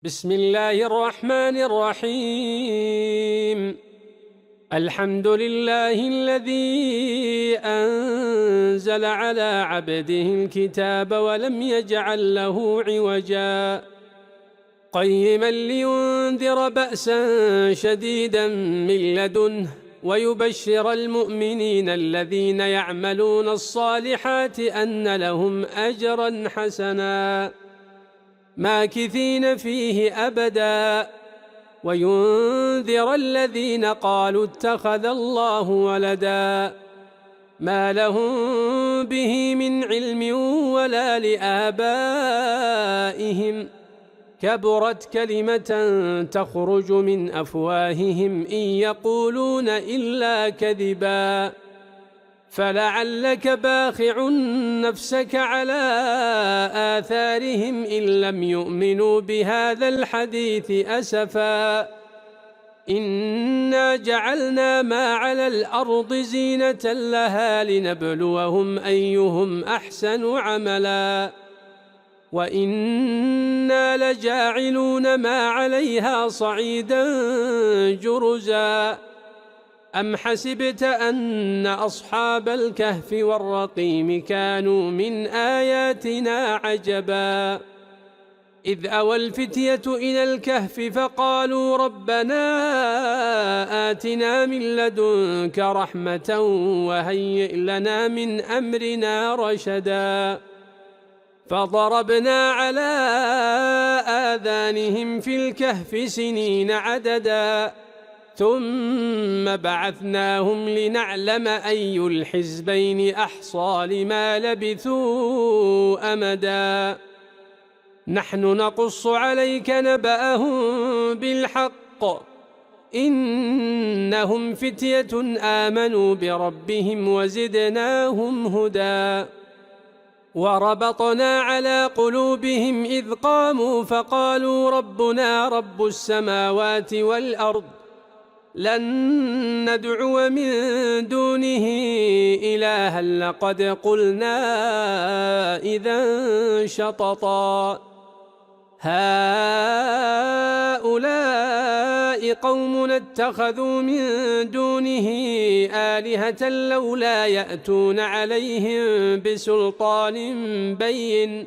بسم الله الرحمن الرحيم. الحمد لله الذي أنزل على عبده الكتاب ولم يجعل له عوجا قيما لينذر بأسا شديدا من لدنه ويبشر المؤمنين الذين يعملون الصالحات أن لهم أجرا حسنا ماكثين فيه أبدا وينذر الذين قالوا اتخذ الله ولدا ما لهم به من علم ولا لآبائهم كبرت كلمة تخرج من أفواههم إن يقولون إلا كذبا فلعلك باخع نفسك على آثارهم إن لم يؤمنوا بهذا الحديث أسفا إنا جعلنا ما على الأرض زينة لها لنبلوهم أيهم أحسن عملا وإنا لجاعلون ما عليها صعيدا جرزا أم حسبت أن أصحاب الكهف والرقيم كانوا من آياتنا عجبا إذ أوى الفتية إلى الكهف فقالوا ربنا آتنا من لدنك رحمة وهيئ لنا من أمرنا رشدا فضربنا على آذانهم في الكهف سنين عددا ثم بعثناهم لنعلم أي الحزبين أحصى لما لبثوا أمدا نحن نقص عليك نبأهم بالحق إنهم فتية آمنوا بربهم وزدناهم هدى وربطنا على قلوبهم إذ قاموا فقالوا ربنا رب السماوات والأرض لن ندعو من دونه إلها لقد قلنا إذا شططا هؤلاء قومنا اتخذوا من دونه آلهة لولا يأتون عليهم بسلطان بين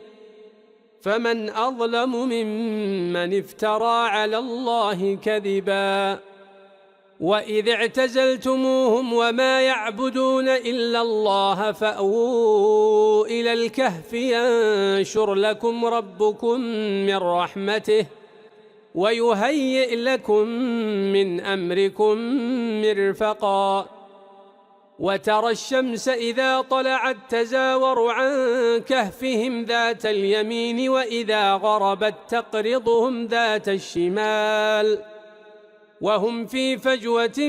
فمن أظلم ممن افترى على الله كذبا وإذ اعتزلتموهم وما يعبدون إلا الله فأووا إلى الكهف ينشر لكم ربكم من رحمته ويهيئ لكم من أمركم مرفقا وترى الشمس إذا طلعت تزاور عن كهفهم ذات اليمين وإذا غربت تقرضهم ذات الشمال وهم في فجوة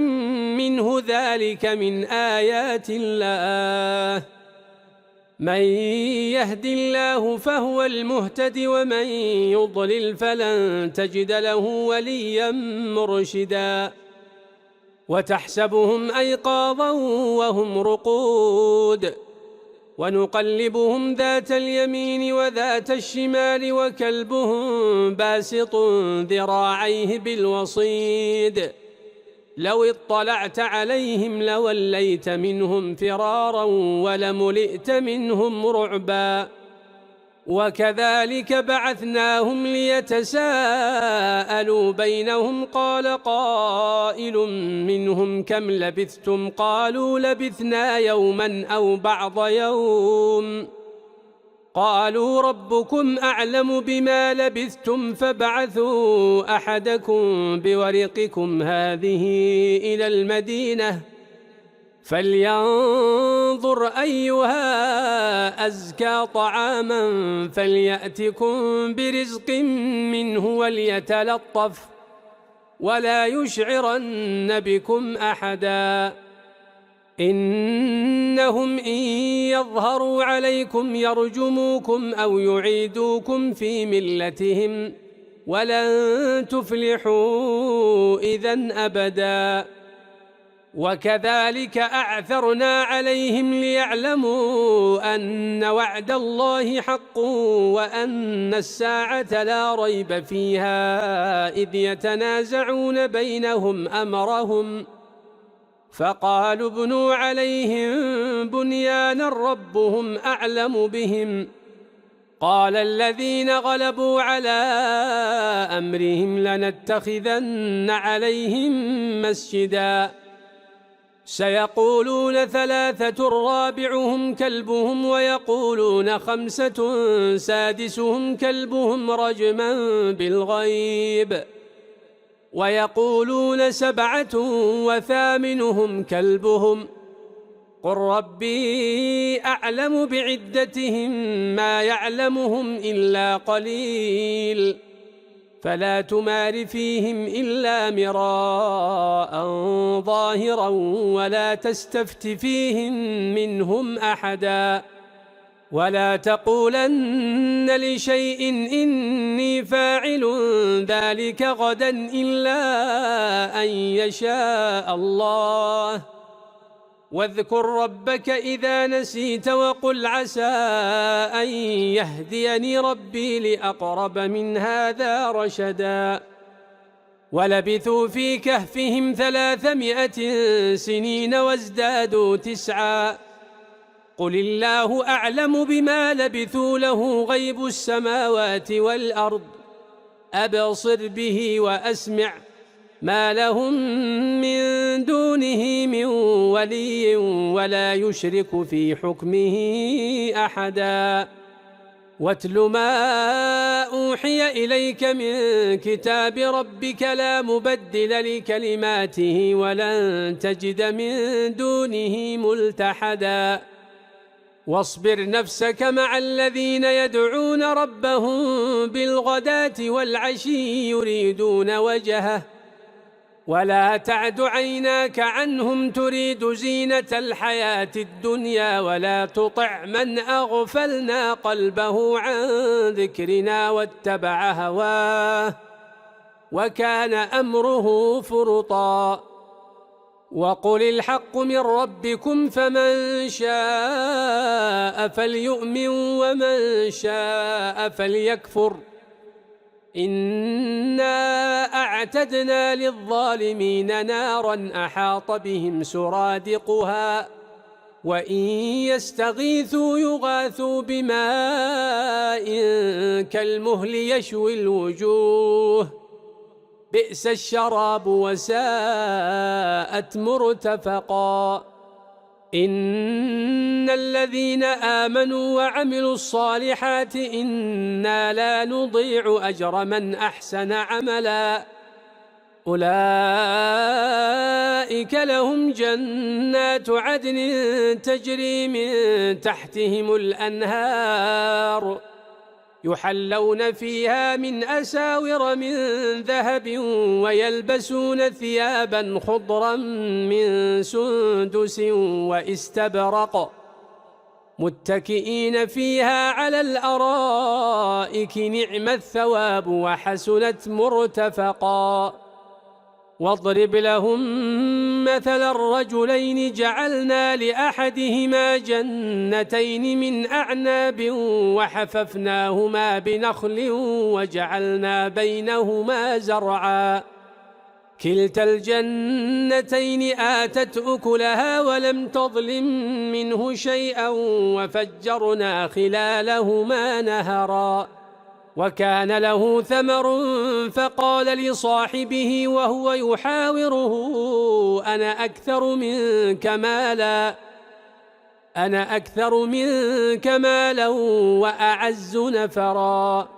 منه ذلك من آيات الله من يهد الله فهو المهتد ومن يضلل فلن تجد له وليا مرشدا وتحسبهم أيقاظا وهم رقود ونقلبهم ذات اليمين وذات الشمال وكلبهم باسط ذراعيه بالوصيد لو اطلعت عليهم لوليت منهم فرارا ولملئت منهم رعبا وكذلك بعثناهم ليتساءلوا بينهم قال قائل منهم كم لبثتم قالوا لبثنا يوما أو بعض يوم قالوا ربكم أعلم بما لبثتم فابعثوا أحدكم بورقكم هذه إلى المدينة فلينظر أيها أزكى طعاما فليأتكم برزق منه وليتلطف ولا يشعرن بكم أحدا إنهم إن يظهروا عليكم يرجموكم أو يعيدوكم في ملتهم ولن تفلحوا إذن أبدا وكذلك أعثرنا عليهم ليعلموا أن وعد الله حق وأن الساعة لا ريب فيها إذ يتنازعون بينهم أمرهم فقالوا ابنوا عليهم بنيانا ربهم أعلم بهم قال الذين غلبوا على أمرهم لنتخذن عليهم مسجدا سيقولون ثلاثة رابعهم كلبهم ويقولون خمسة سادسهم كلبهم رجما بالغيب ويقولون سبعة وثامنهم كلبهم قل ربي أعلم بعدتهم ما يعلمهم إلا قليل فلا تمار فيهم إلا مراء ظاهرا ولا تستفت فيهم منهم أحدا ولا تقولن لشيء إني فاعل ذلك غدا إلا أن يشاء الله واذكر ربك إذا نسيت وقل عسى أن يهديني ربي لأقرب من هذا رشدا ولبثوا في كهفهم 300 سنين وازدادوا 9 قل الله أعلم بما لبثوا له غيب السماوات والأرض أبصر به وأسمع ما لهم من دونه من ولي ولا يشرك في حكمه أحدا واتل ما أوحي إليك من كتاب ربك لا مبدل لكلماته ولن تجد من دونه ملتحدا واصبر نفسك مع الذين يدعون ربهم بالغداة والعشي يريدون وجهه ولا تعد عيناك عنهم تريد زينة الحياة الدنيا ولا تطع من أغفلنا قلبه عن ذكرنا واتبع هواه وكان أمره فرطا وقل الحق من ربكم فمن شاء فليؤمن ومن شاء فليكفر إنا أعتدنا للظالمين نارا أحاط بهم سرادقها وإن يستغيثوا يغاثوا بماء كالمهل يشوي الوجوه بئس الشراب وساءت مرتفقا إن الذين آمنوا وعملوا الصالحات إنا لا نضيع أجر من أحسن عملا أولئك لهم جنات عدن تجري من تحتهم الأنهار يحلون فيها من أساور من ذهب ويلبسون ثيابا خضرا من سندس واستبرق متكئين فيها على الأرائك نعم الثواب وحسنت مرتفقا واضرب لهم مثل الرجلين جعلنا لأحدهما جنتين من أعناب وحففناهما بنخل وجعلنا بينهما زرعا كلتا الجنتين آتت أكلها ولم تظلم منه شيئا وفجرنا خلالهما نهرا وكان له ثمر فقال لصاحبه وهو يحاوره أنا أكثر منك مالا وأعز نفرا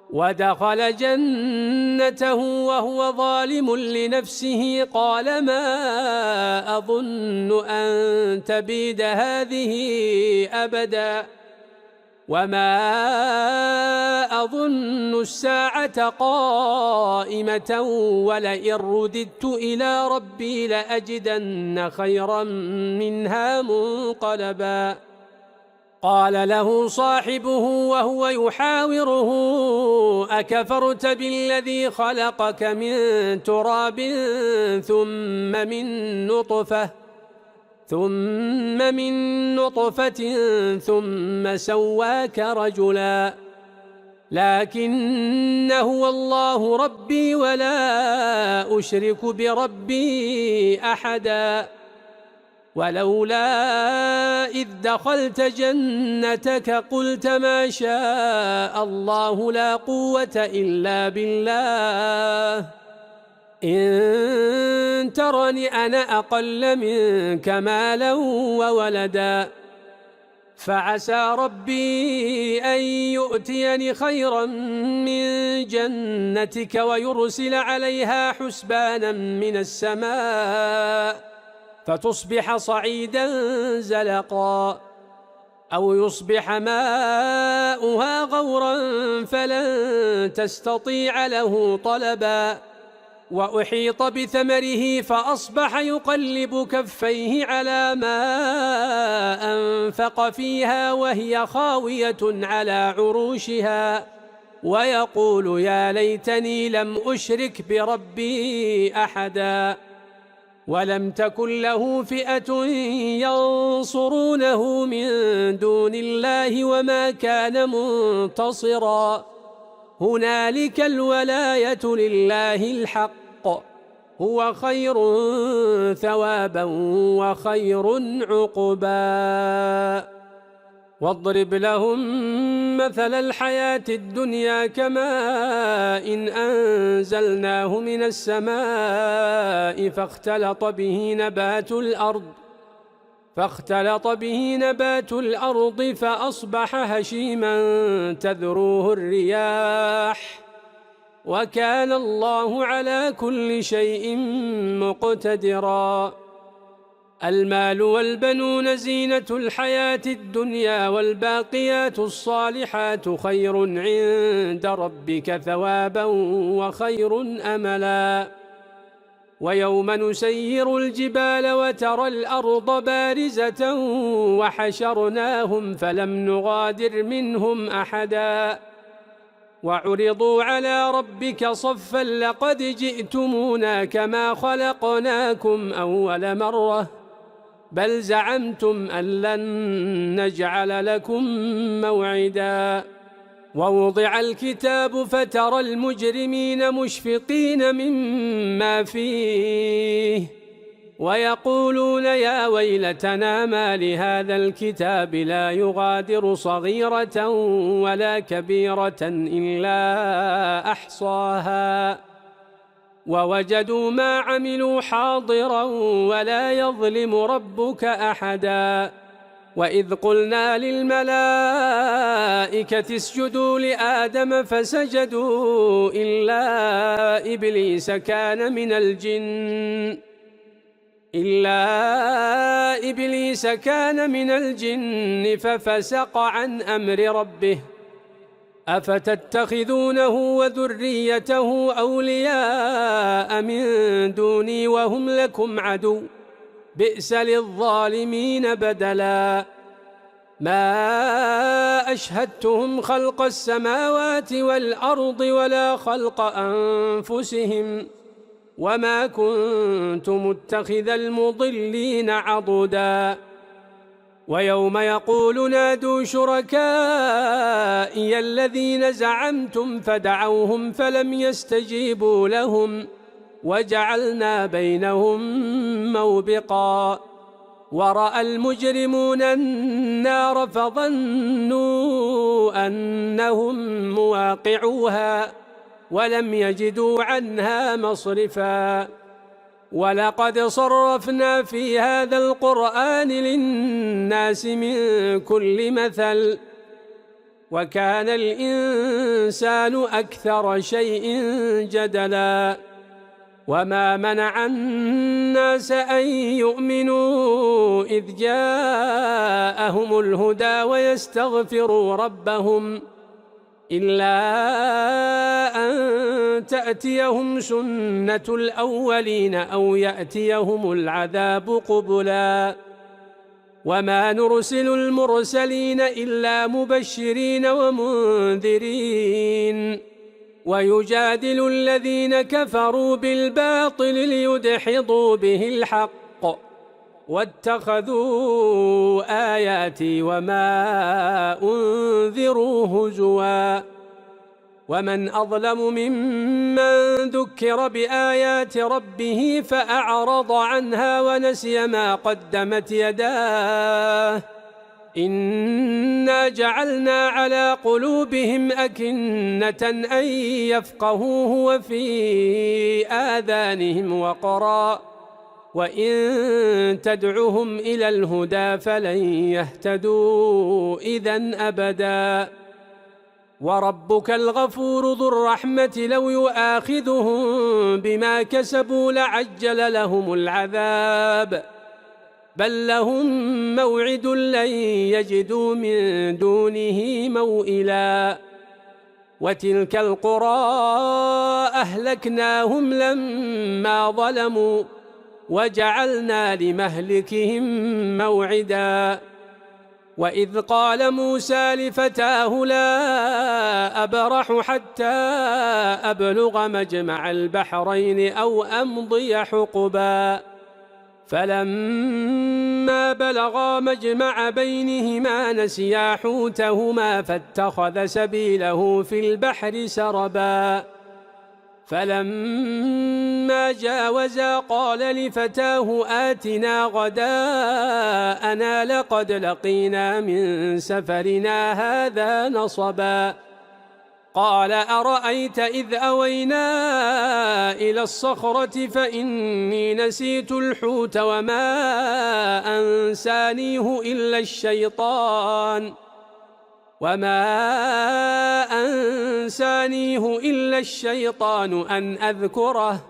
ودخل جنته وهو ظالم لنفسه قال ما أظن أن تبيد هذه أبدا وما أظن الساعة قائمة ولئن رددت إلى ربي لأجدن خيرا منها منقلبا قال له صاحبه وهو يحاوره: أكفرت بالذي خلقك من تراب ثم من نطفة ثم سواك رجلا لكن هو الله ربي ولا أشرك بربي أحدا ولولا إذ دخلت جنتك قلت ما شاء الله لا قوة إلا بالله إن ترني أنا أقل منك مالا وولدا فعسى ربي أن يؤتيني خيرا من جنتك ويرسل عليها حسبانا من السماء فتصبح صعيدا زلقا أو يصبح ماؤها غورا فلن تستطيع له طلبا وأحيط بثمره فأصبح يقلب كفيه على ما أنفق فيها وهي خاوية على عروشها ويقول يا ليتني لم أشرك بربي أحدا ولم تكن له فئة ينصرونه من دون الله وما كان منتصرا هنالك الولاية لله الحق هو خير ثوابا وخير عقبا واضرب لهم مثل الحياة الدنيا كماء إن أنزلناه من السماء فاختلط به نبات الأرض فأصبح هشيما تذروه الرياح وكان الله على كل شيء مقتدرا المال والبنون زينة الحياة الدنيا والباقيات الصالحات خير عند ربك ثوابا وخير أملا ويوم نسير الجبال وترى الأرض بارزة وحشرناهم فلم نغادر منهم أحدا وعرضوا على ربك صفا لقد جئتمونا كما خلقناكم أول مرة بل زعمتم أن لن نجعل لكم موعدا ووضع الكتاب فترى المجرمين مشفقين مما فيه ويقولون يا ويلتنا ما لهذا الكتاب لا يغادر صغيرة ولا كبيرة إلا أحصاها ووجدوا ما عملوا حاضرا ولا يظلم ربك أحدا وإذ قلنا للملائكة اسجدوا لآدم فسجدوا إلا إبليس كان من الجن ففسق عن أمر ربه أفتتخذونه وذريته أولياء من دوني وهم لكم عدو بئس للظالمين بدلا ما أشهدتهم خلق السماوات والأرض ولا خلق أنفسهم وما كنت متخذ المضلين عضدا ويوم يقول نادوا شركائي الذين زعمتم فدعوهم فلم يستجيبوا لهم وجعلنا بينهم موبقا ورأى المجرمون النار فظنوا أنهم مواقعوها ولم يجدوا عنها مصرفا ولقد صرفنا في هذا القرآن للناس من كل مثل وكان الإنسان أكثر شيء جدلا وما منع الناس أن يؤمنوا إذ جاءهم الهدى ويستغفروا ربهم إلا أن تأتيهم سنة الأولين أو يأتيهم العذاب قبلا وما نرسل المرسلين إلا مبشرين ومنذرين ويجادل الذين كفروا بالباطل ليدحضوا به الحق واتخذوا آياتي وما أنذروا هزوا ومن أظلم ممن ذكر بآيات ربه فأعرض عنها ونسي ما قدمت يداه إنا جعلنا على قلوبهم أكنة أن يفقهوه وفي آذانهم وقرا وإن تدعهم إلى الهدى فلن يهتدوا إذن أبدا وربك الغفور ذو الرحمة لو يؤاخذهم بما كسبوا لعجل لهم العذاب بل لهم موعد لن يجدوا من دونه موئلا وتلك القرى أهلكناهم لما ظلموا وجعلنا لمهلكهم موعدا وإذ قال موسى لفتاه لا أبرح حتى أبلغ مجمع البحرين أو أمضي حقبا فلما بلغا مجمع بينهما نسيا حوتهما فاتخذ سبيله في البحر سربا فلما جاوزا قال لفتاه آتنا غداءنا لقد لقينا من سفرنا هذا نصبا قال أرأيت إذ أوينا إلى الصخرة فإني نسيت الحوت وما أنسانيه إلا الشيطان أن أذكره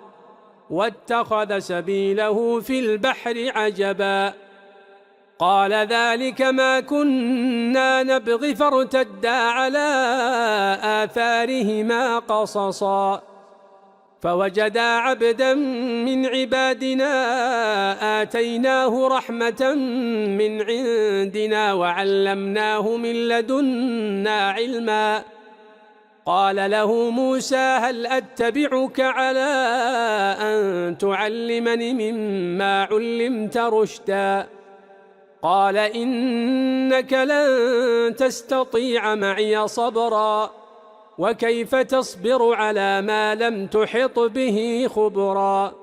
واتخذ سبيله في البحر عجبا قال ذلك ما كنا نبغي فارتدا على آثارهما قصصا فوجدا عبدا من عبادنا آتيناه رحمة من عندنا وعلمناه من لدنا علما قال له موسى هل أتبعك على أن تعلمني مما علمت رشدا قال إنك لن تستطيع معي صبرا وكيف تصبر على ما لم تحط به خبرا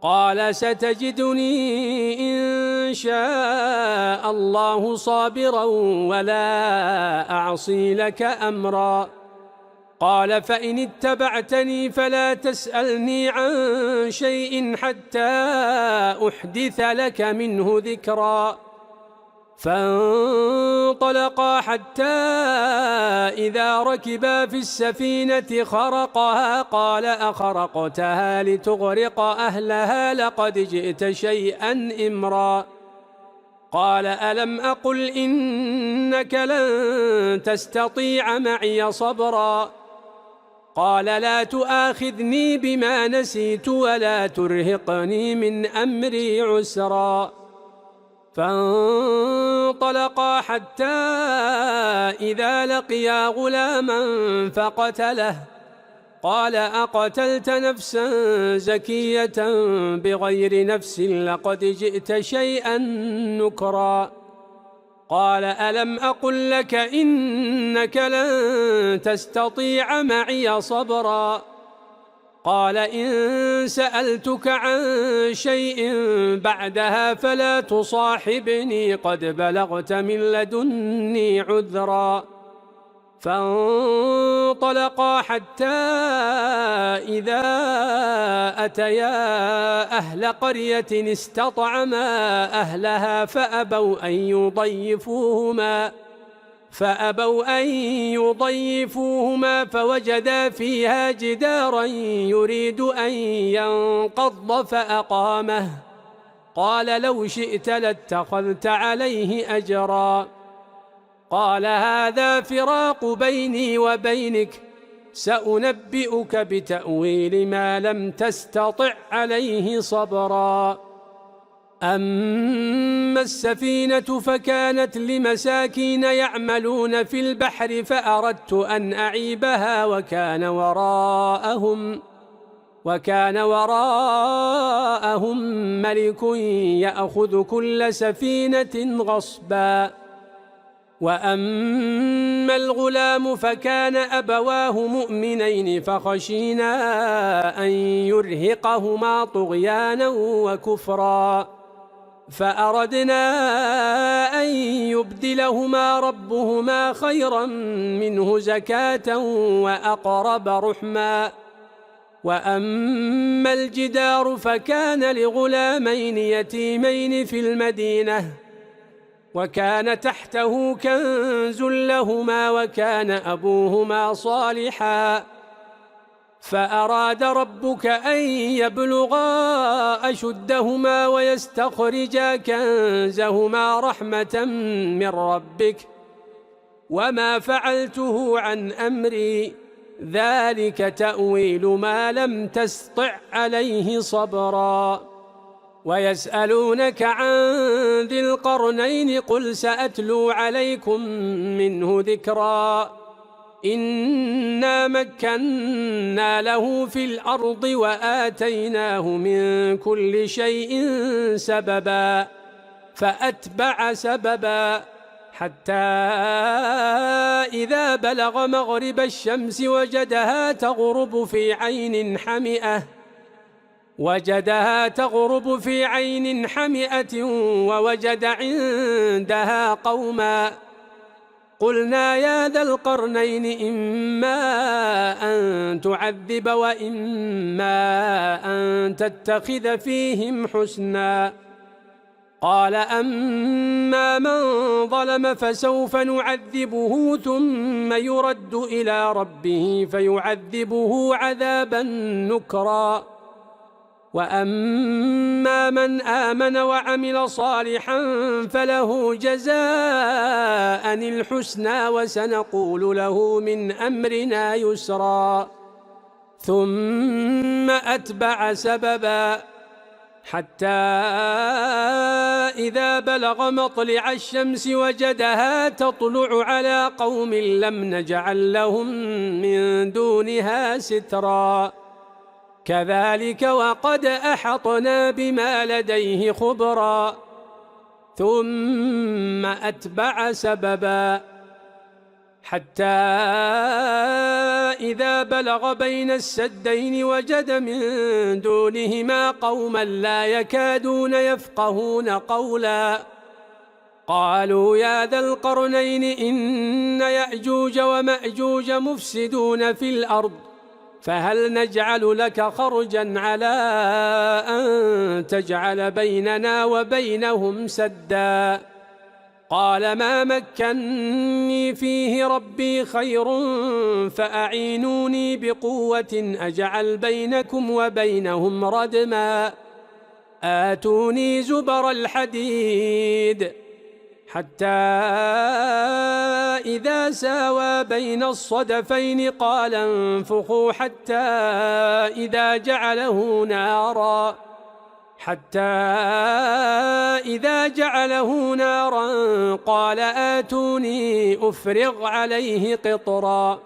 قال ستجدني إن شاء الله صابرا ولا أعصي لك أمرا قال فإن اتبعتني فلا تسألني عن شيء حتى أحدث لك منه ذكرا فانطلقا حتى إذا ركبا في السفينة خرقها قال أخرقتها لتغرق أهلها لقد جئت شيئا إمرا قال ألم أقل إنك لن تستطيع معي صبرا قال لا تؤاخذني بما نسيت ولا ترهقني من أمري عسرا فانطلقا حتى إذا لقيا غلاما فقتله قال أقتلت نفسا زكية بغير نفس لقد جئت شيئا نكرا قال ألم أقل لك إنك لن تستطيع معي صبرا قال إن سألتك عن شيء بعدها فلا تصاحبني قد بلغت من لدني عذرا فانطلقا حتى إذا أتيا أهل قرية استطعما أهلها فأبوا أن يضيفوهما فوجدا فيها جدارا يريد أن ينقض فأقامه قال لو شئت لاتخذت عليه أجرا قال هذا فراق بيني وبينك سأنبئك بتأويل ما لم تستطع عليه صبرا أما السفينة فكانت لمساكين يعملون في البحر فأردت أن أعيبها وكان وراءهم ملك يأخذ كل سفينة غصبا. وأما الغلام فكان أبواه مؤمنين فخشينا أن يرهقهما طغيانا وكفرا فأردنا أن يبدلهما ربهما خيرا منه زكاة وأقرب رحما. وأما الجدار فكان لغلامين يتيمين في المدينة وكان تحته كنز لهما وكان أبوهما صالحا فأراد ربك أن يبلغا أشدهما ويستخرجا كنزهما رحمة من ربك وما فعلته عن أمري ذلك تأويل ما لم تسطع عليه صبرا. ويسألونك عن ذي القرنين قل سأتلو عليكم منه ذكرا. إنا مكنا له في الأرض وآتيناه من كل شيء سببا فأتبع سببا حتى إذا بلغ مغرب الشمس وجدها تغرب في عين حمئة ووجد عندها قوما قلنا يا ذا القرنين إما أن تعذب وإما أن تتخذ فيهم حسنا. قال أما من ظلم فسوف نعذبه ثم يرد إلى ربه فيعذبه عذابا نكرا. وأما من آمن وعمل صالحا فله جزاء الحسنى وسنقول له من أمرنا يسرا. ثم أتبع سببا حتى إذا بلغ مطلع الشمس وجدها تطلع على قوم لم نجعل لهم من دونها سترا. كذلك وقد أحطنا بما لديه خبرا. ثم أتبع سببا حتى إذا بلغ بين السدين وجد من دونهما قوما لا يكادون يفقهون قولا. قالوا يا ذا القرنين إن يأجوج ومأجوج مفسدون في الأرض فهل نجعل لك خرجا على أن تجعل بيننا وبينهم سدا. قال ما مكنني فيه ربي خير فأعينوني بقوة أجعل بينكم وبينهم ردما. آتوني زبر الحديد حتى إذا ساوى بين الصدفين قال انفخوا حتى إذا جعله نارا قال آتوني أفرغ عليه قطرا.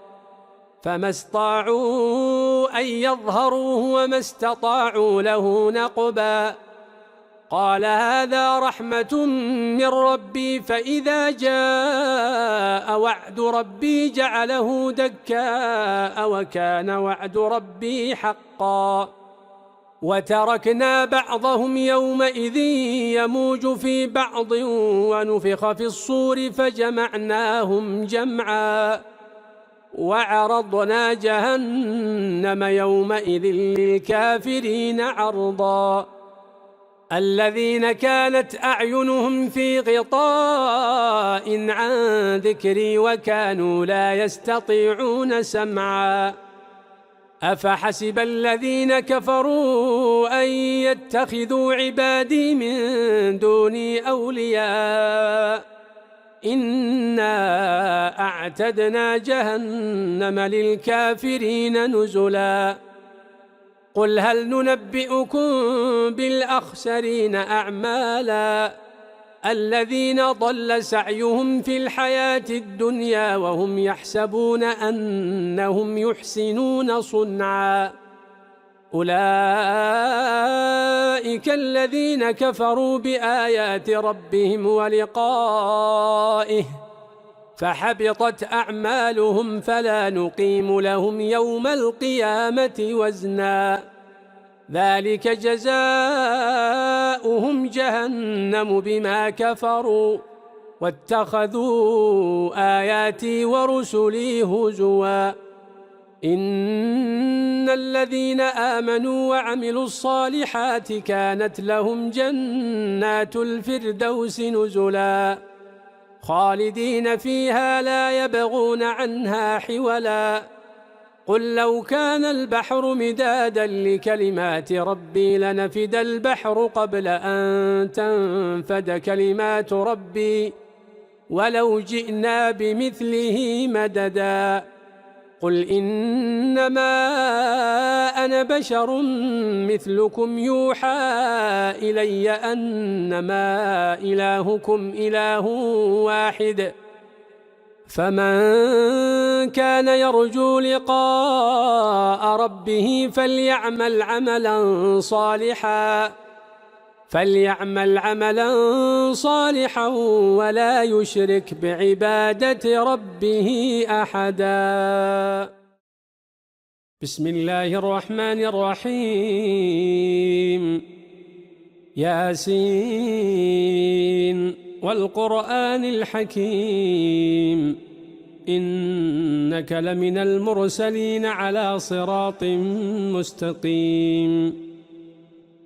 فما استطاعوا أن يظهروه وما استطاعوا له نقبا. قال هذا رحمة من ربي فإذا جاء وعد ربي جعله دكاء وكان وعد ربي حقا. وتركنا بعضهم يومئذ يموج في بعض ونفخ في الصور فجمعناهم جمعا. وعرضنا جهنم يومئذ للكافرين عرضا. الذين كانت أعينهم في غطاء عن ذكري وكانوا لا يستطيعون سمعا. أفحسب الذين كفروا أن يتخذوا عبادي من دوني أولياء إنا أعتدنا جهنم للكافرين نزلا. قل هل ننبئكم بالأخسرين أعمالا الذين ضل سعيهم في الحياة الدنيا وهم يحسبون أنهم يحسنون صنعا أولئك الذين كفروا بآيات ربهم ولقائه فحبطت أعمالهم فلا نقيم لهم يوم القيامة وزنا ذلك جزاؤهم جهنم بما كفروا واتخذوا آياتي ورسلي هزوا إن الذين آمنوا وعملوا الصالحات كانت لهم جنات الفردوس نزلا خالدين فيها لا يبغون عنها حولا قل لو كان البحر مدادا لكلمات ربي لنفد البحر قبل أن تنفد كلمات ربي ولو جئنا بمثله مددا قل إنما أنا بشر مثلكم يوحى إلي أنما إلهكم إله واحد فمن كان يرجو لقاء ربه فليعمل عملا صالحا ولا يشرك بعبادة ربه أحدا. بسم الله الرحمن الرحيم. ياسين والقرآن الحكيم إنك لمن المرسلين على صراط مستقيم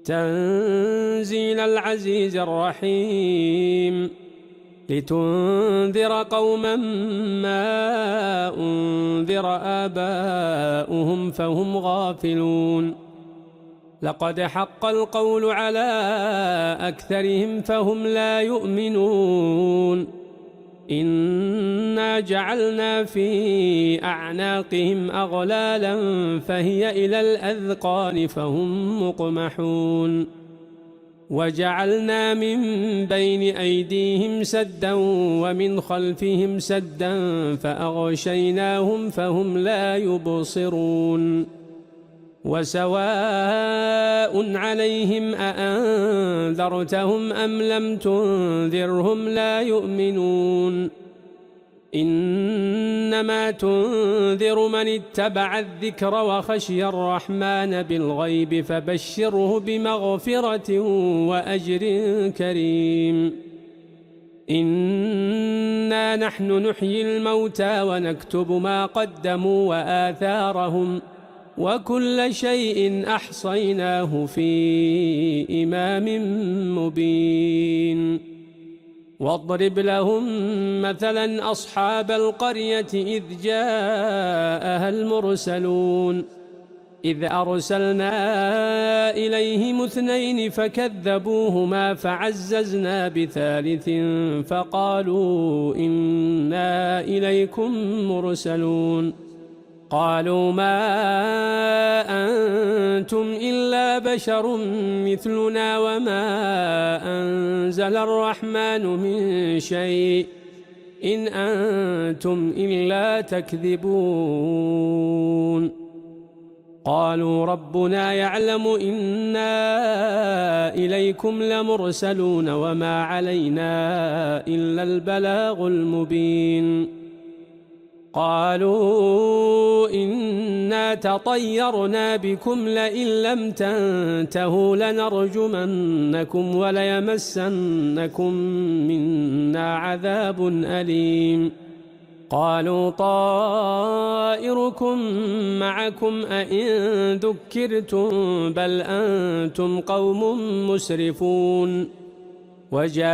تنزيل العزيز الرحيم لتنذر قوما ما أنذر آباؤهم فهم غافلون لقد حق القول على أكثرهم فهم لا يؤمنون إنا جعلنا في أعناقهم أغلالا فهي إلى الأذقان فهم مقمحون وجعلنا من بين أيديهم سدا ومن خلفهم سدا فأغشيناهم فهم لا يبصرون وسواء عليهم أأنذرتهم أم لم تنذرهم لا يؤمنون إنما تنذر من اتبع الذكر وخشي الرحمن بالغيب فبشره بمغفرة وأجر كريم إنا نحن نحيي الموتى ونكتب ما قدموا وآثارهم وكل شيء أحصيناه في إمام مبين واضرب لهم مثلا أصحاب القرية إذ جاءها المرسلون إذ أرسلنا إليهم 2 فكذبوهما فعززنا ب3 فقالوا إنا إليكم مرسلون قالوا ما أنتم إلا بشر مثلنا وما أنزل الرحمن من شيء إن أنتم إلا تكذبون قالوا ربنا يعلم إنا إليكم لمرسلون وما علينا إلا البلاغ المبين قالوا إنا تطيرنا بكم لئن لم تنتهوا لنرجمنكم وليمسنكم منا عذاب أليم قالوا طائركم معكم أئن ذكرتم بل أنتم قوم مسرفون وجاء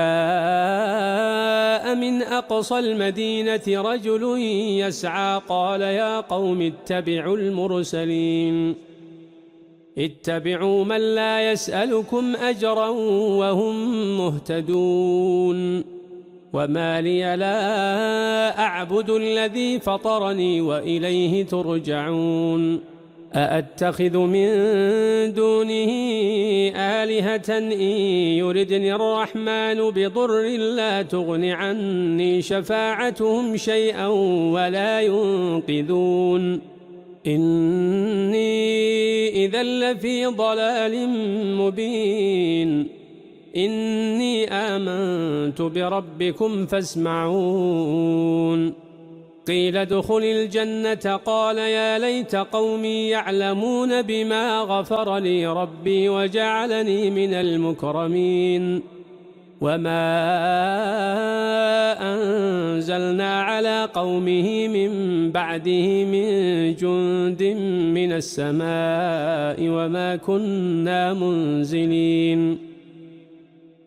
من أقصى المدينة رجل يسعى قال يا قوم اتبعوا المرسلين اتبعوا من لا يسألكم أجرا وهم مهتدون وما لي لا أعبد الذي فطرني وإليه ترجعون أأتخذ من دونه آلهة إن يردني الرحمن بضر لا تغن عني شفاعتهم شيئا ولا ينقذون إني إذا لفي ضلال مبين إني آمنت بربكم فاسمعون قيل ادخل الجنة قال يا ليت قومي يعلمون بما غفر لي ربي وجعلني من المكرمين وما أنزلنا على قومه من بعده من جند من السماء وما كنا منزلين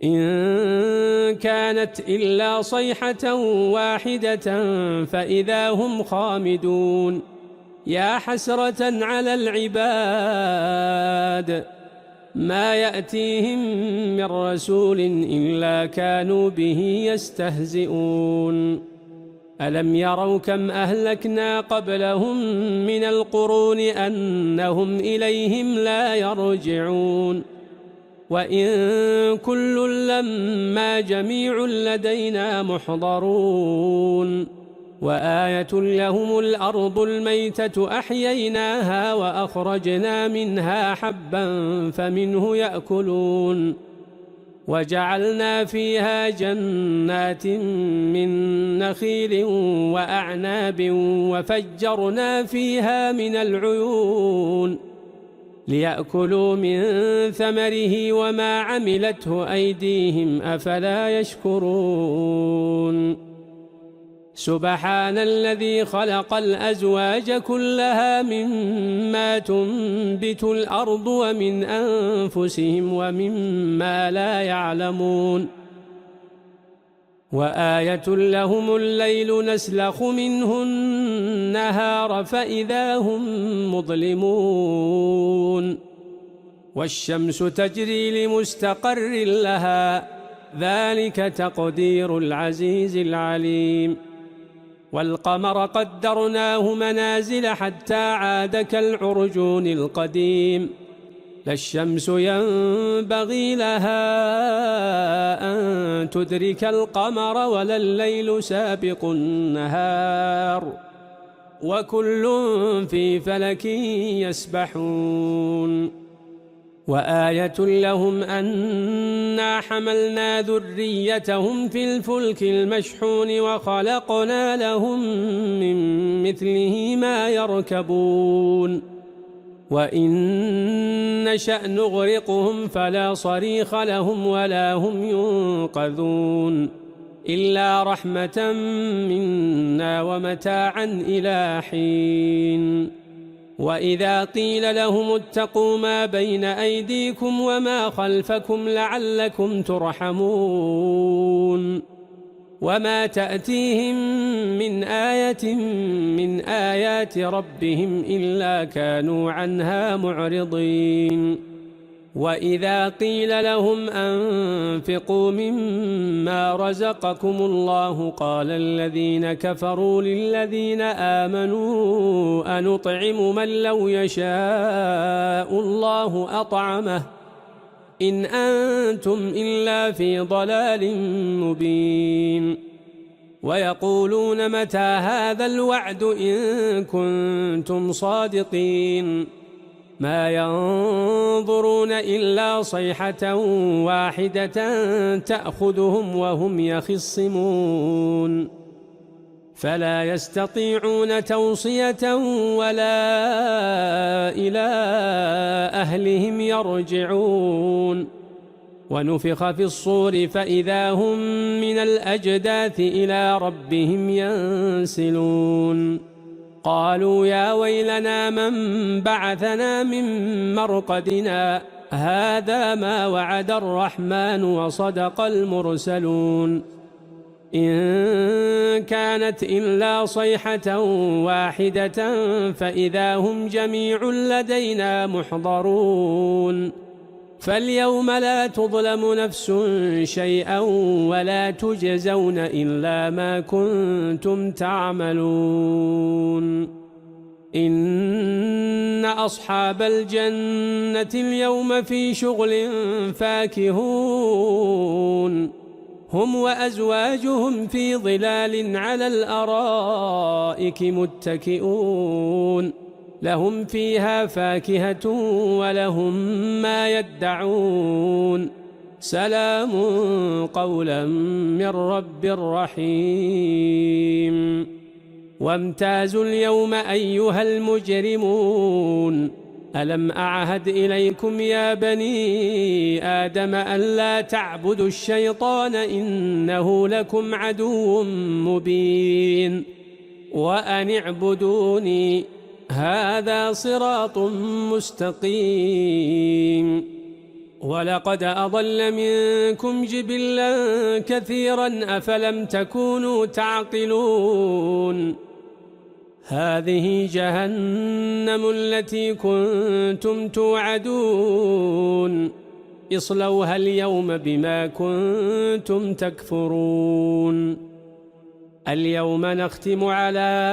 إن كانت إلا صيحة واحدة فإذا هم خامدون يا حسرة على العباد ما يأتيهم من رسول إلا كانوا به يستهزئون ألم يروا كم أهلكنا قبلهم من القرون أنهم إليهم لا يرجعون وإن كل لما جميع لدينا محضرون وآية لهم الأرض الميتة أحييناها وأخرجنا منها حبا فمنه يأكلون وجعلنا فيها جنات من نخيل وأعناب وفجرنا فيها من العيون ليأكلوا من ثمره وما عملته أيديهم أفلا يشكرون سبحان الذي خلق الأزواج كلها مما تنبت الأرض ومن أنفسهم ومما لا يعلمون وآية لهم الليل نسلخ منه النهار فإذا هم مظلمون والشمس تجري لمستقر لها ذلك تقدير العزيز العليم والقمر قدرناه منازل حتى عاد كالعرجون القديم لا الشمس ينبغي لها أن تدرك القمر ولا الليل سابق النهار وكل في فلك يسبحون وآية لهم أنا حملنا ذريتهم في الفلك المشحون وخلقنا لهم من مثله ما يركبون وإن نشأ نغرقهم فلا صريخ لهم ولا هم ينقذون إلا رحمة منا ومتاعا إلى حين وإذا قيل لهم اتقوا ما بين أيديكم وما خلفكم لعلكم ترحمون وما تأتيهم من آية من آيات ربهم إلا كانوا عنها معرضين وإذا قيل لهم أنفقوا مما رزقكم الله قال الذين كفروا للذين آمنوا أنطعم من لو يشاء الله أطعمه إن أنتم إلا في ضلال مبين ويقولون متى هذا الوعد إن كنتم صادقين ما ينظرون إلا صيحة واحدة تأخذهم وهم يخصمون فلا يستطيعون توصية ولا إلى أهلهم يرجعون ونفخ في الصور فإذا هم من الأجداث إلى ربهم ينسلون قالوا يا ويلنا من بعثنا من مرقدنا هذا ما وعد الرحمن وصدق المرسلون إن كانت إلا صيحة واحدة فإذا هم جميع لدينا محضرون فاليوم لا تظلم نفس شيئا ولا تجزون إلا ما كنتم تعملون إن أصحاب الجنة اليوم في شغل فاكهون هم وأزواجهم في ظلال على الأرائك متكئون لهم فيها فاكهة ولهم ما يدعون سلام قولا من رب رحيم وامتازوا اليوم أيها المجرمون ألم أعهد إليكم يا بني آدم ألا تعبدوا الشيطان إنه لكم عدو مبين وأن اعبدوني هذا صراط مستقيم ولقد أضل منكم جبلا كثيرا أفلم تكونوا تعقلون هذه جهنم التي كنتم توعدون اصلوها اليوم بما كنتم تكفرون اليوم نختم على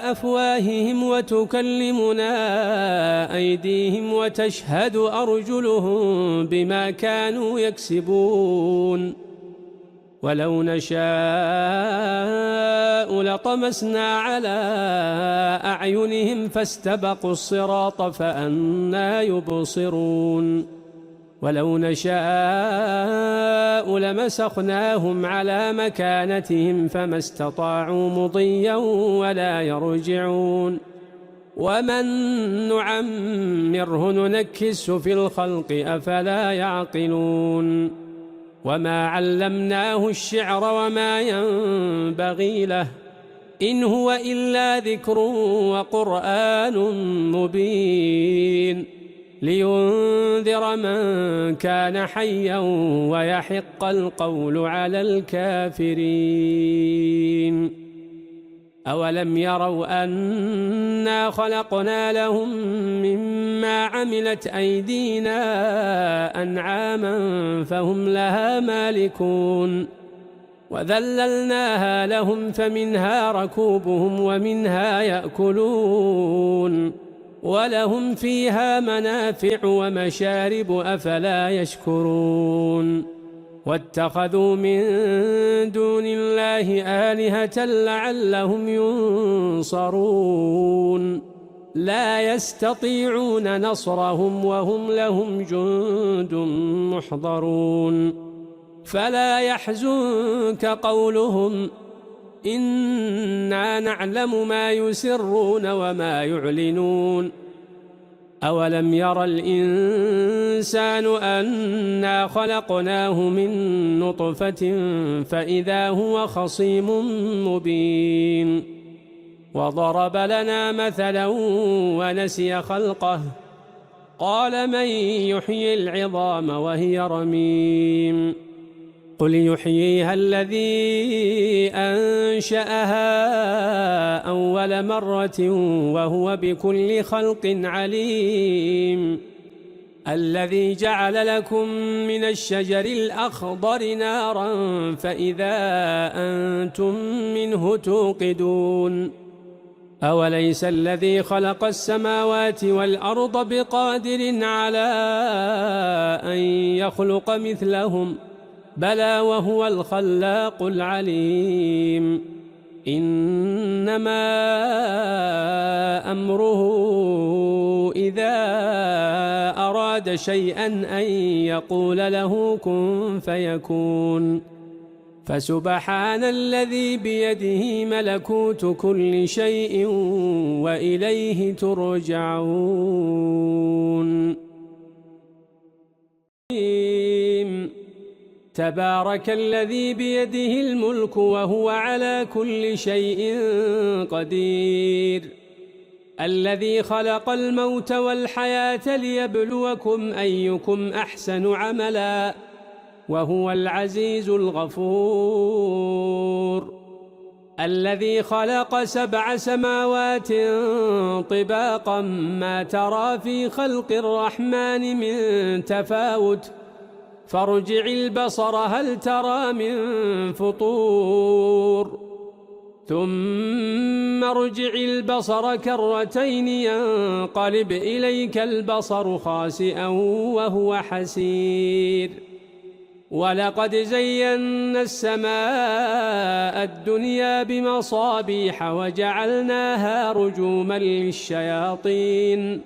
أفواههم وتكلمنا أيديهم وتشهد أرجلهم بما كانوا يكسبون ولو نشاء لطمسنا على أعينهم فاستبقوا الصراط فأنى يبصرون ولو نشاء لمسخناهم على مكانتهم فما استطاعوا مضيا ولا يرجعون ومن نعمره ننكسه في الخلق أفلا يعقلون وما علمناه الشعر وما ينبغي له إن هو إلا ذكر وقرآن مبين لينذر من كان حيا ويحق القول على الكافرين أولم يروا أنا خلقنا لهم مما عملت أيدينا أنعاما فهم لها مالكون وذللناها لهم فمنها ركوبهم ومنها يأكلون ولهم فيها منافع ومشارب أفلا يشكرون واتخذوا من دون الله آلهة لعلهم ينصرون لا يستطيعون نصرهم وهم لهم جند محضرون فلا يحزنك قولهم إنا نعلم ما يسرون وما يعلنون أولم ير الإنسان أنا خلقناه من نطفة فإذا هو خصيم مبين وضرب لنا مثلا ونسي خلقه قال من يحيي العظام وهي رميم قل يحييها الذي أنشأها أول مرة وهو بكل خلق عليم الذي جعل لكم من الشجر الأخضر نارا فإذا أنتم منه توقدون أوليس الذي خلق السماوات والأرض بقادر على أن يخلق مثلهم بلى وهو الخلاق العليم إنما أمره إذا أراد شيئا أن يقول له كن فيكون فسبحان الذي بيده ملكوت كل شيء وإليه ترجعون تبارك الذي بيده الملك وهو على كل شيء قدير الذي خلق الموت والحياة ليبلوكم أيكم أحسن عملا وهو العزيز الغفور الذي خلق 7 سماوات طباقا ما ترى في خلق الرحمن من تفاوت فارجع البصر هل ترى من فطور ثم ارجع البصر كرتين ينقلب إليك البصر خاسئا وهو حسير ولقد زينا السماء الدنيا بمصابيح وجعلناها رجوما للشياطين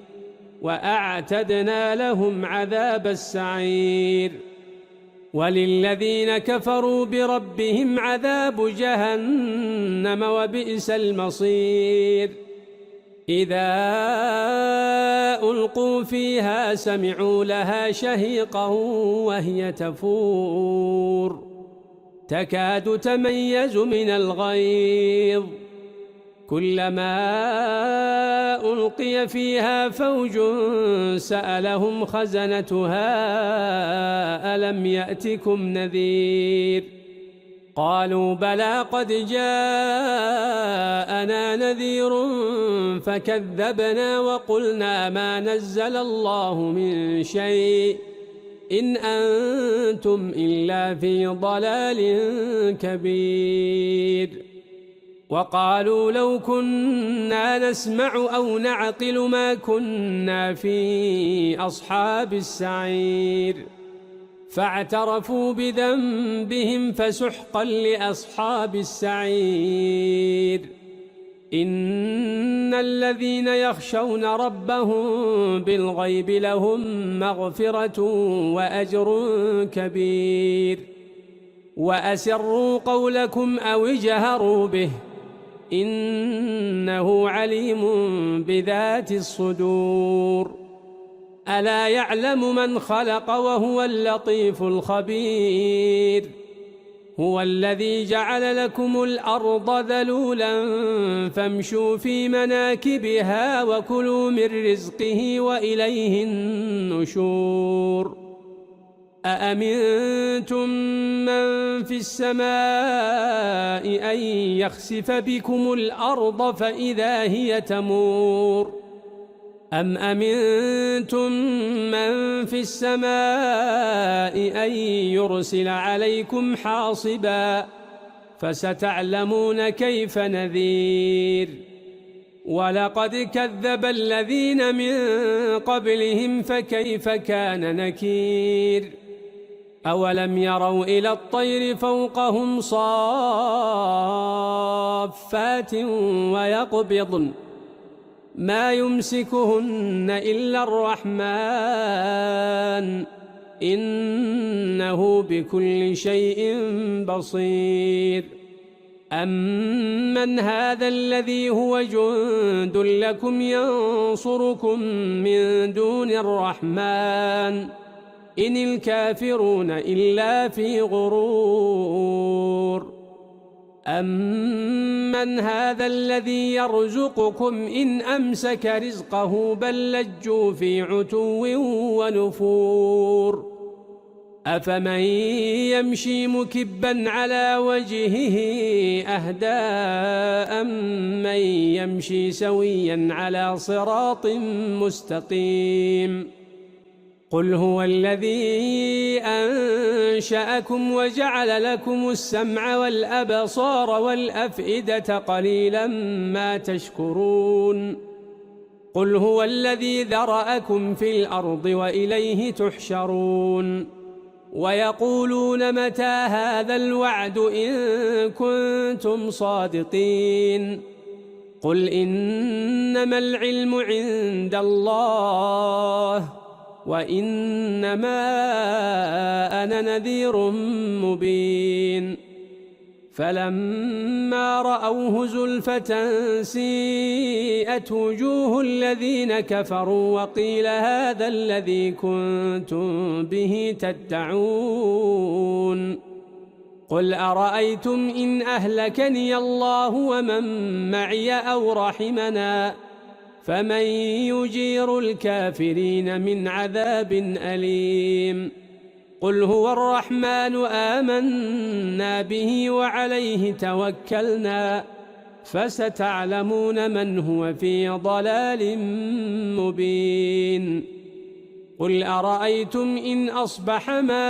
وأعتدنا لهم عذاب السعير وللذين كفروا بربهم عذاب جهنم وبئس المصير إذا ألقوا فيها سمعوا لها شهيقا وهي تفور تكاد تميز من الغيظ كلما ألقي فيها فوج سألهم خزنتها ألم يأتكم نذير قالوا بلى قد جاءنا نذير فكذبنا وقلنا ما نزل الله من شيء إن أنتم إلا في ضلال كبير وقالوا لو كنا نسمع أو نعقل ما كنا في أصحاب السعير فاعترفوا بذنبهم فسحقا لأصحاب السعير إن الذين يخشون ربهم بالغيب لهم مغفرة وأجر كبير وأسروا قولكم أو اجهروا به إنه عليم بذات الصدور ألا يعلم من خلق وهو اللطيف الخبير هو الذي جعل لكم الأرض ذلولا فامشوا في مناكبها وكلوا من رزقه وإليه النشور أأمنتم من في السماء أن يخسف بكم الأرض فإذا هي تمور أم أمنتم من في السماء أن يرسل عليكم حاصبا فستعلمون كيف نذير ولقد كذب الذين من قبلهم فكيف كان نكير أولم يروا إلى الطير فوقهم صافات ويقبضن ما يمسكهن إلا الرحمن إنه بكل شيء بصير أمن هذا الذي هو جند لكم ينصركم من دون الرحمن إن الكافرون إلا في غرور أمن هذا الذي يرزقكم إن أمسك رزقه بل لجوا في عتو ونفور أفمن يمشي مكبا على وجهه أهدى أمن يمشي سويا على صراط مستقيم قل هو الذي أنشأكم وجعل لكم السمع والأبصار والأفئدة قليلا ما تشكرون قل هو الذي ذرأكم في الأرض وإليه تحشرون ويقولون متى هذا الوعد إن كنتم صادقين قل إنما العلم عند الله وإنما أنا نذير مبين فلما رأوه زلفة سيئت وجوه الذين كفروا وقيل هذا الذي كنتم به تدعون قل أرأيتم إن أهلكني الله ومن معي أو رحمنا فمن يجير الكافرين من عذاب أليم قل هو الرحمن آمنا به وعليه توكلنا فستعلمون من هو في ضلال مبين قل أرأيتم إن أصبح ماؤكم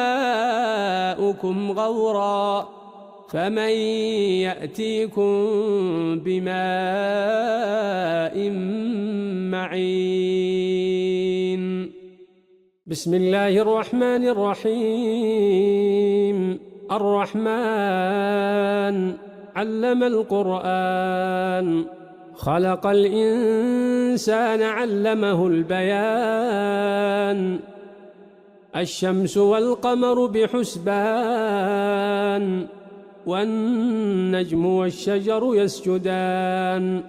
غورا فمن يأتيكم بماء معين. بسم الله الرحمن الرحيم. الرحمن علم القرآن، خلق الإنسان علمه البيان. الشمس والقمر بحسبان، والنجم والشجر يسجدان.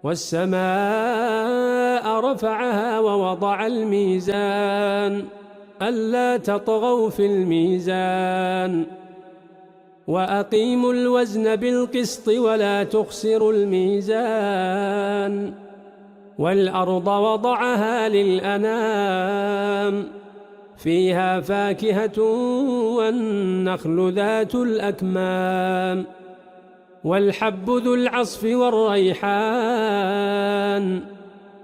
والسماء رفعها ووضع الميزان، ألا تطغوا في الميزان. وأقيموا الوزن بالقسط ولا تخسروا الميزان. والأرض وضعها للأنام، فيها فاكهة والنخل ذات الأكمام. والحب ذو العصف والريحان،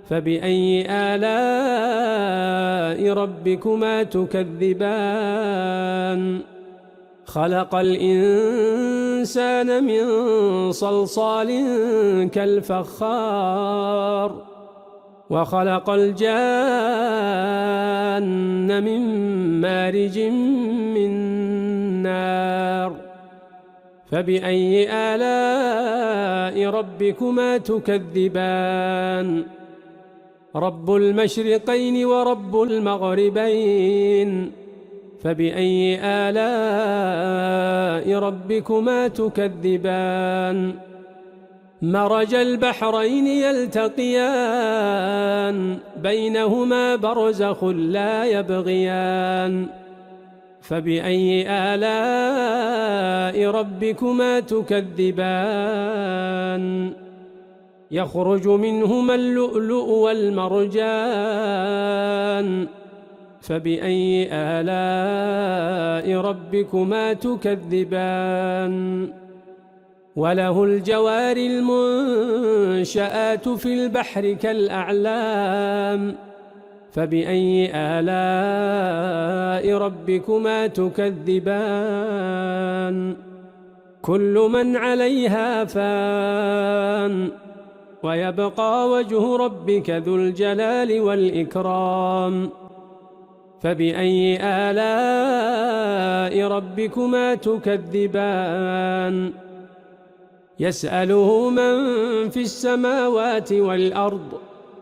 فبأي آلاء ربكما تكذبان. خلق الإنسان من صلصال كالفخار، وخلق الجان من مارج من نار. فبأي آلاء ربكما تكذبان. رب المشرقين ورب المغربين، فبأي آلاء ربكما تكذبان. مرج البحرين يلتقيان، بينهما برزخ لا يبغيان. فبأي آلاء ربكما تكذبان. يخرج منهما اللؤلؤ والمرجان، فبأي آلاء ربكما تكذبان. وله الجوار المنشآت في البحر كالأعلام، فبأي آلاء ربكما تكذبان. كل من عليها فان، ويبقى وجه ربك ذو الجلال والإكرام. فبأي آلاء ربكما تكذبان. يسأله من في السماوات والأرض،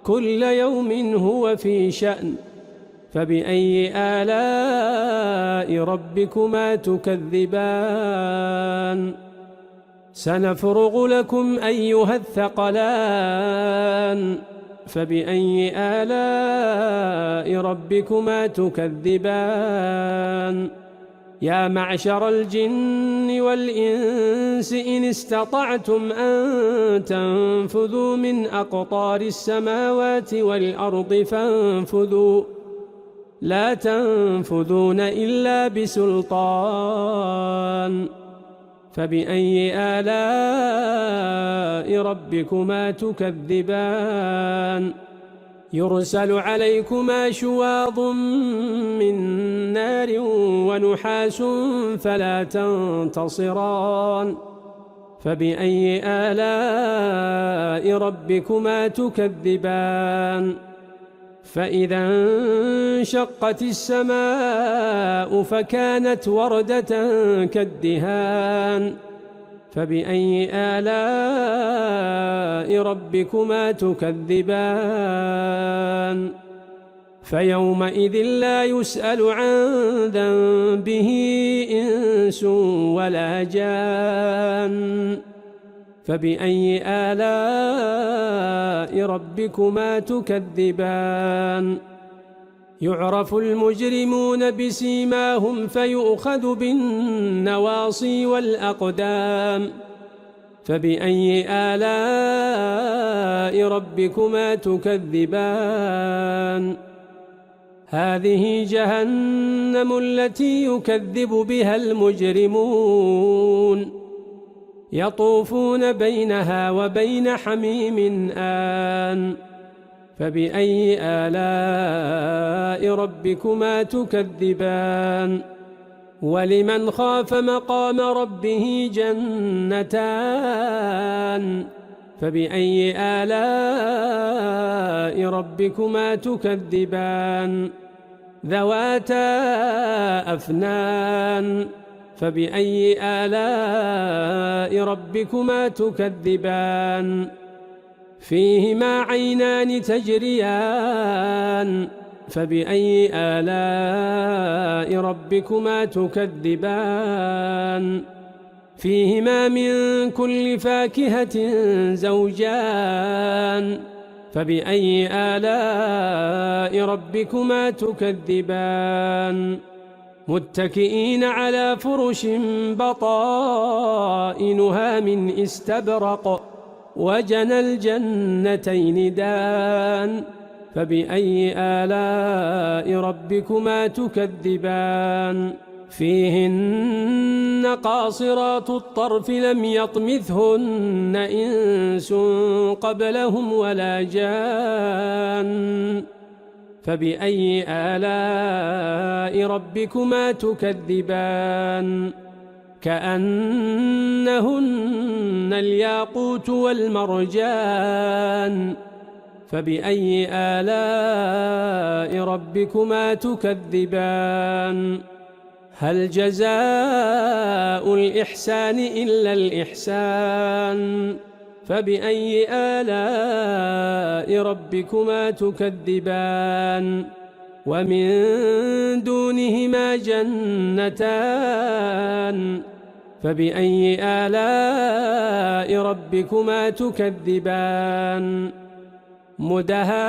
كل يوم هو في شأن. فبأي آلاء ربكما تكذبان. سنفرغ لكم أيها الثقلان، فبأي آلاء ربكما تكذبان. يا معشر الجن والإنس إن استطعتم أن تنفذوا من أقطار السماوات والأرض فانفذوا، لا تنفذون إلا بسلطان. فبأي آلاء ربكما تكذبان. يرسل عليكما شواظ من نار ونحاس فلا تنتصران. فبأي آلاء ربكما تكذبان. فإذا انشقت السماء فكانت وردة كالدهان. فبأي آلاء ربكما تكذبان. فيومئذ لا يسأل عن ذنبه إنس ولا جان. فبأي آلاء ربكما تكذبان. يعرف المجرمون بسيماهم فيؤخذ بالنواصي والأقدام. فبأي آلاء ربكما تكذبان. هذه جهنم التي يكذب بها المجرمون، يطوفون بينها وبين حميم آن. فبأي آلاء ربكما تكذبان. ولمن خاف مقام ربه جنتان فبأي آلاء ربكما تكذبان ذواتا أفنان فبأي آلاء ربكما تكذبان فيهما عينان تجريان فبأي آلاء ربكما تكذبان فيهما من كل فاكهة زوجان فبأي آلاء ربكما تكذبان متكئين على فرش بطائنها من استبرق وجنى الجنتين دان فبأي آلاء ربكما تكذبان فيهن قاصرات الطرف لم يطمثهن إنس قبلهم ولا جان فبأي آلاء ربكما تكذبان كأنهن الياقوت والمرجان فبأي آلاء ربكما تكذبان هل جزاء الإحسان إلا الإحسان فبأي آلاء ربكما تكذبان ومن دونهما جنتان فبأي آلاء ربكما تكذبان مدهامتان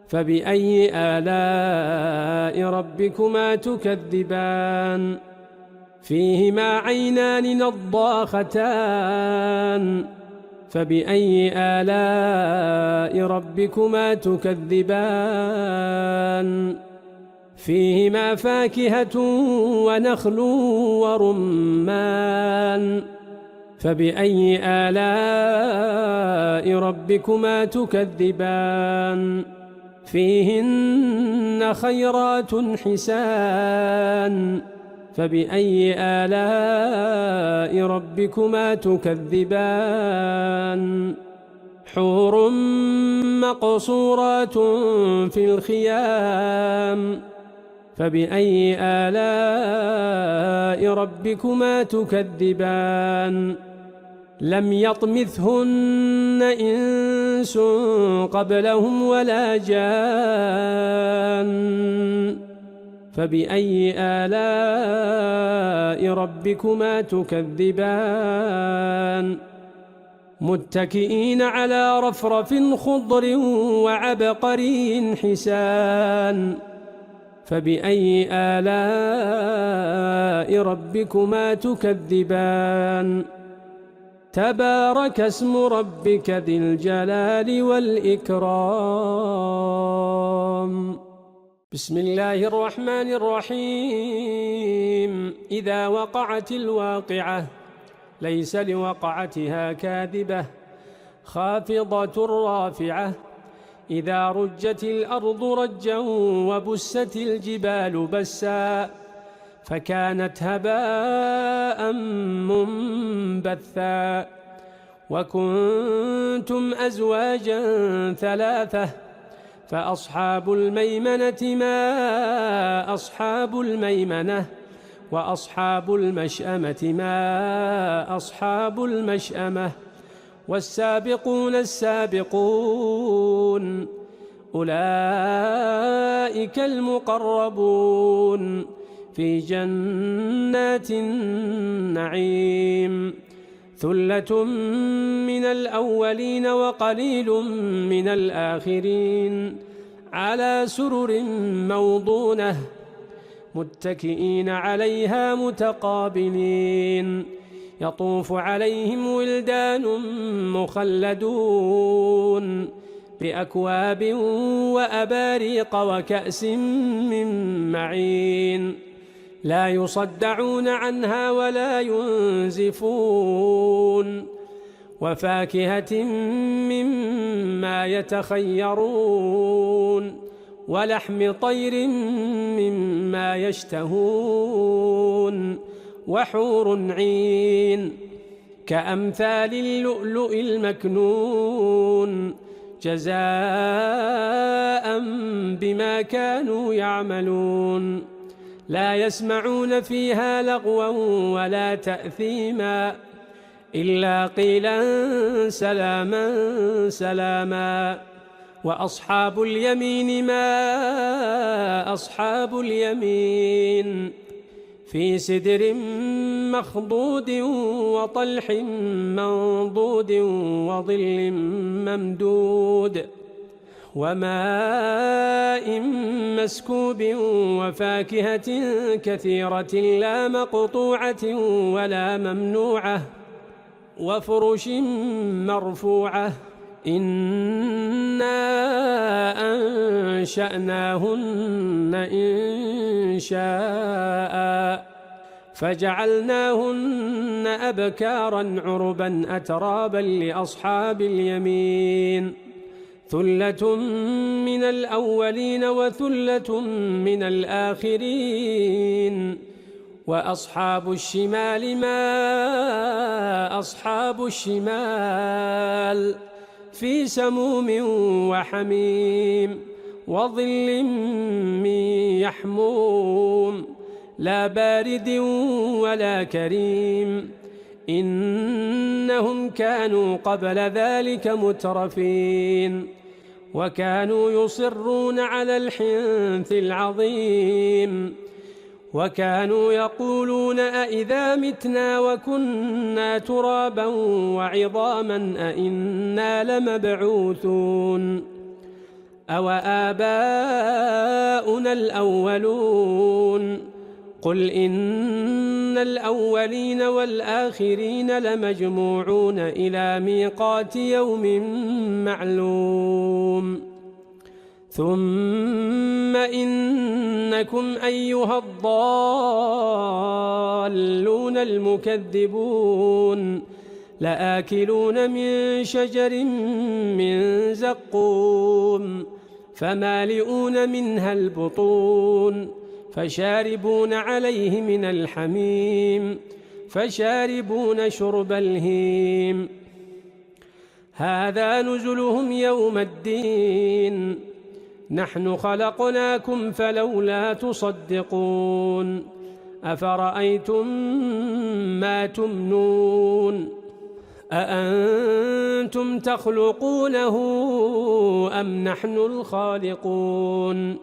فبأي آلاء ربكما تكذبان فيهما عينان نضاختان فبأي آلاء ربكما تكذبان فيهما فاكهة ونخل ورمان فبأي آلاء ربكما تكذبان فيهن خيرات حسان فبأي آلاء ربكما تكذبان حور مقصورات في الخيام فبأي آلاء ربكما تكذبان لم يطمثهن إنس قبلهم ولا جان فبأي آلاء ربكما تكذبان متكئين على رفرف خضر وعبقري حسان فبأي آلاء ربكما تكذبان تبارك اسم ربك ذي الجلال والإكرام بسم الله الرحمن الرحيم إذا وقعت الواقعة ليس لوقعتها كاذبة خافضة رافعة إذا رجت الأرض رجا وبست الجبال بسا فكانت هباء منبثا وكنتم أزواجا ثلاثة فأصحاب الميمنة ما أصحاب الميمنة وأصحاب المشأمة ما أصحاب المشأمة والسابقون السابقون أولئك المقربون في جنات النعيم ثلة من الأولين وقليل من الآخرين على سرر موضونة متكئين عليها متقابلين يطوف عليهم ولدان مخلدون بأكواب وأباريق وكأس من معين لا يصدعون عنها ولا ينزفون وفاكهة مما يتخيرون ولحم طير مما يشتهون وحور عين كأمثال اللؤلؤ المكنون جزاء بما كانوا يعملون لا يسمعون فيها لغوا ولا تأثيما إلا قيلا سلاما سلاما وأصحاب اليمين ما أصحاب اليمين في سدر مخضود وطلح منضود وظل ممدود وماء مسكوب وفاكهة كثيرة لا مقطوعة ولا ممنوعة وفرش مرفوعة إنا أنشأناهن إنشاء فجعلناهن أبكارا عربا أترابا لأصحاب اليمين ثلة من الأولين وثلة من الآخرين وأصحاب الشمال ما أصحاب الشمال في سموم وحميم وظل من يحموم لا بارد ولا كريم إنهم كانوا قبل ذلك مترفين وكانوا يصرون على الحنث العظيم وكانوا يقولون أئذا متنا وكنا ترابا وعظاما أئنا لمبعوثون أو آباؤنا الأولون قل إن الأولين والآخرين لمجموعون إلى ميقات يوم معلوم ثم إنكم أيها الضالون المكذبون لآكلون من شجر من زقوم فمالئون منها البطون فشاربون عليه من الحميم فشاربون شرب الهيم هذا نزلهم يوم الدين نحن خلقناكم فلولا تصدقون أفرأيتم ما تمنون أأنتم تخلقونه أم نحن الخالقون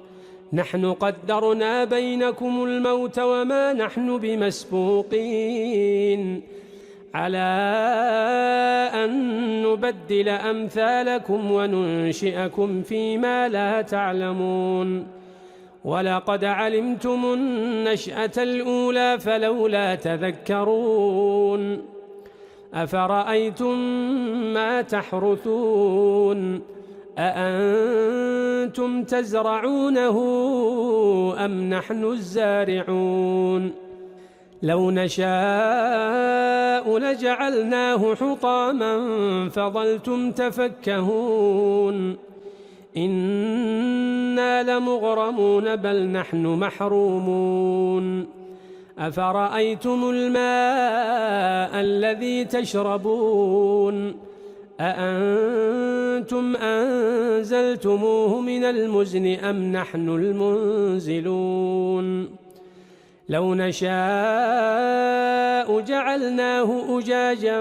نحن قدرنا بينكم الموت وما نحن بمسبوقين على أن نبدل أمثالكم وننشئكم فيما لا تعلمون ولقد علمتم النشأة الأولى فلولا تذكرون أفرأيتم ما تحرثون أأنتم تزرعونه أم نحن الزارعون لو نشاء لجعلناه حطاما فظلتم تفكهون إنا لمغرمون بل نحن محرومون أفرأيتم الماء الذي تشربون أأنتم أنزلتموه من المزن أم نحن المنزلون لو نشاء جعلناه أجاجا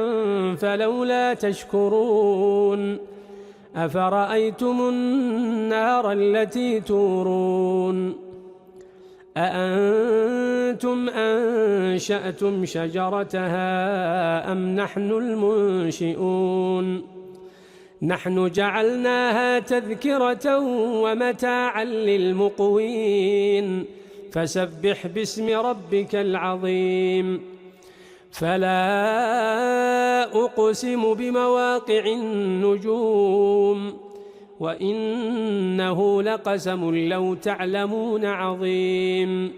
فلولا تشكرون أفرأيتم النار التي تورون أأنتم أنشأتم شجرتها أم نحن المنشئون نحن جعلناها تذكرة ومتاعا للمقوين فسبح باسم ربك العظيم فلا أقسم بمواقع النجوم وإنه لقسم لو تعلمون عظيم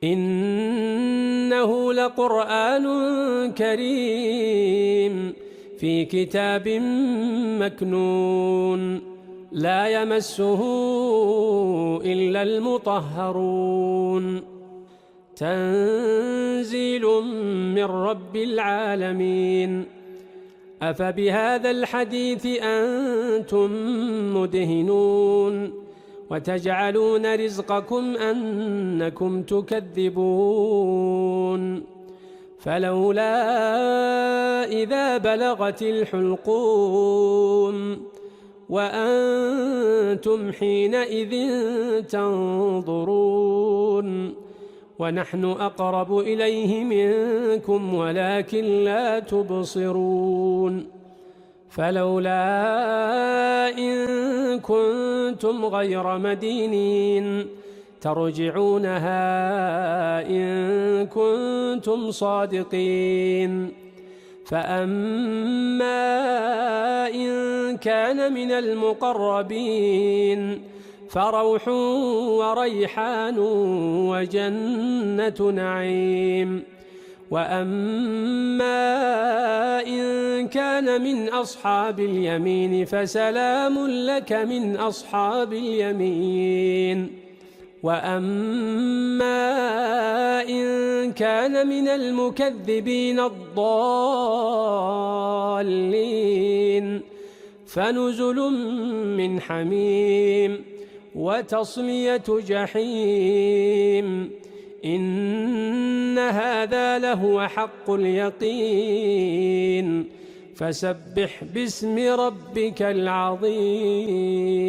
إنه لقرآن كريم في كتاب مكنون لا يمسه إلا المطهرون تنزيل من رب العالمين أفبهذا الحديث أنتم مدهنون وتجعلون رزقكم أنكم تكذبون فلولا إذا بلغت الحلقوم وأنتم حينئذ تنظرون ونحن أقرب إليه منكم ولكن لا تبصرون فلولا إن كنتم غير مدينين ترجعونها إن كنتم صادقين فأما إن كان من المقربين فروح وريحان وجنة نعيم وأما إن كان من أصحاب اليمين فسلام لك من أصحاب اليمين وأما إن كان من المكذبين الضالين فنزل من حميم وتصلية جحيم إن هذا لهو حق اليقين فسبح باسم ربك العظيم.